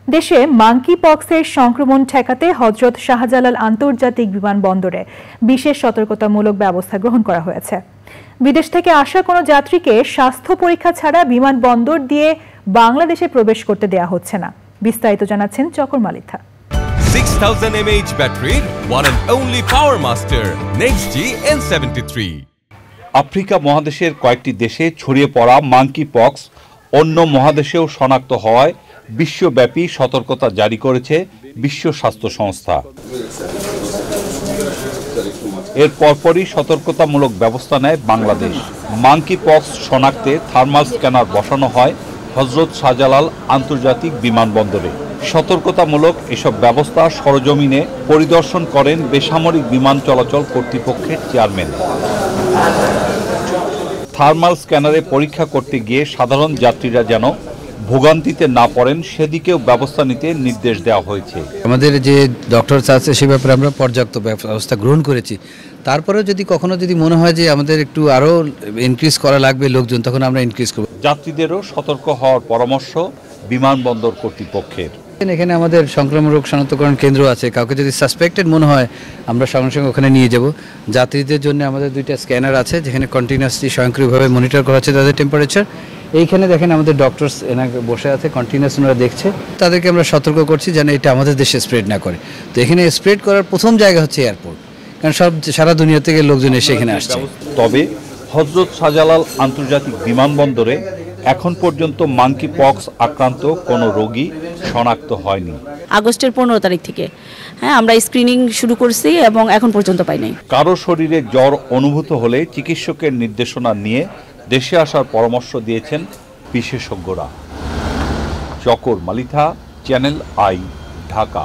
দেশে মাঙ্কি পক্সের সংক্রমণ ঠেকাতে হযরত শাহজালাল আন্তর্জাতিক বিমানবন্দরে বিশেষ সতর্কতামূলক ব্যবস্থা গ্রহণ করা হয়েছে। বিদেশ থেকে আসা কোনো যাত্রীকে স্বাস্থ্য পরীক্ষা ছাড়া বিমানবন্দর দিয়ে বাংলাদেশে প্রবেশ করতে দেয়া হচ্ছে না। বিস্তারিত জানাচ্ছেন চকর Malitha. 6000 mAh battery, one and only Power Master NextG N73। Africa মহাদেশের কয়েকটি দেশে ছড়িয়ে পড়া মাঙ্কি পক্স অন্য মহাদেশেও শনাক্ত হওয়ায় বিশ্বব্যাপী সতর্কতা জারি করেছে বিশ্ব স্বাস্থ্য সংস্থা। এর পরপরই সতর্কতামূলক ব্যবস্থা নেয় বাংলাদেশ। মাঙ্কি পক্স শনাক্তে থার্মাল স্ক্যানার বসানো হয় হযরত শাহজালাল আন্তর্জাতিক বিমানবন্দরে। সতর্কতামূলক এসব ব্যবস্থা সরজমিনে পরিদর্শন করেন বেসামরিক বিমান চলাচল কর্তৃপক্ষের চেয়ারম্যান। থার্মাল স্ক্যানারে পরীক্ষা করতে গিয়ে সাধারণ যাত্রীরা যেন ভোগান্তিতে না পড়েন সেদিকেও ব্যবস্থা নিতে নির্দেশ দেওয়া হয়েছে। আমাদের যে ডক্টরস আছে সে ব্যাপারে আমরা পর্যাপ্ত ব্যবস্থা গ্রহণ করেছি। তারপরেও যদি কখনো মনে হয় যে আমাদের একটু আরও ইনক্রিজ করা লাগবে লোকজন, তখন আমরা ইনক্রিজ করব। যাত্রীদেরও সতর্ক হওয়ার পরামর্শ বিমানবন্দর কর্তৃপক্ষের। এখানে আমাদের সংক্রমণ রোগ শনাক্তকরণ কেন্দ্র আছে। কাউকে যদি সাসপেক্টেড মনে হয় আমরা সঙ্গে সঙ্গে ওখানে নিয়ে যাব। যাত্রীদের জন্য আমাদের 2টা স্ক্যানার আছে যেখানে কন্টিনিউয়াসলি স্বয়ংক্রিয়ভাবে মনিটর করা হচ্ছে তাদের টেম্পারেচার। এইখানে দেখেন আমাদের ডক্টরস এনাকে বসে আছে, কন্টিনিউয়াস ওনারা দেখছে। তাদেরকে আমরা সতর্ক করছি যেন এটা আমাদের দেশে স্প্রেড না করে। তো এখানে স্প্রেড করার প্রথম জায়গা হচ্ছে এয়ারপোর্ট, কারণ সারা দুনিয়া থেকে লোকজন এসে এখানে আসছে। তবে হযরত শাহজালাল আন্তর্জাতিক বিমানবন্দরে এখন পর্যন্ত মাঙ্কি পক্স আক্রান্ত কোনো রোগী শনাক্ত হয়নি। আগস্টের 15 তারিখ থেকে আমরা স্ক্রিনিং শুরু করছি এবং এখন পর্যন্ত পাই নাই। কারো শরীরে জ্বর অনুভূত হলে চিকিৎসকের নির্দেশনা নিয়ে দেশে আসার পরামর্শ দিয়েছেন বিশেষজ্ঞরা। চকর মালিথা, চ্যানেল আই, ঢাকা।